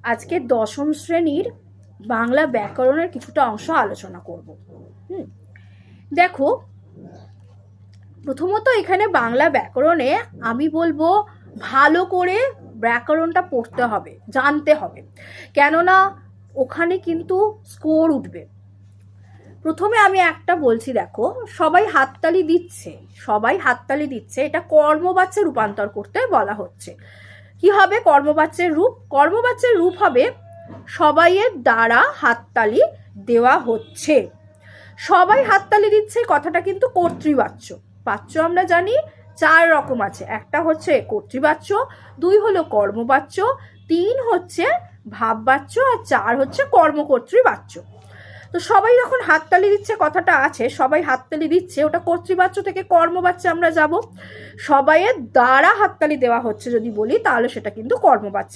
আজকে দশম শ্রেণীর বাংলা ব্যাকরণের কিছুটা অংশ আলোচনা করব। দেখো, প্রথমত এখানে বাংলা ব্যাকরণে আমি বলবো ভালো করে ব্যাকরণটা পড়তে হবে, জানতে হবে, কেননা ওখানে কিন্তু স্কোর উঠবে। প্রথমে আমি একটা বলছি, দেখো সবাই হাততালি দিচ্ছে, এটা কর্মবাচ্যে রূপান্তর করতে বলা হচ্ছে। কি হবে কর্মবাচ্যের রূপ? কর্মবাচ্যের রূপ হবে সবাইয়ের দ্বারা হাততালি দেওয়া হচ্ছে। সবাই হাততালি দিচ্ছে, কথাটা কিন্তু কর্তৃবাচ্য। বাচ্য আমরা জানি 4 রকম আছে, একটা হচ্ছে কর্তৃবাচ্য, 2 হলো কর্মবাচ্য, 3 হচ্ছে ভাববাচ্য, আর 4 হচ্ছে কর্মকর্তৃবাচ্য। তো সবাই যখন হাততালি দিচ্ছে, কথাটা আছে সবাই হাততালি দিচ্ছে, ওটা কর্তৃবাচ্য থেকে কর্মবাচ্যে আমরা যাব। সবাইয়ের দ্বারা হাততালি দেওয়া হচ্ছে যদি বলি, তাহলে সেটা কিন্তু কর্মবাচ্যে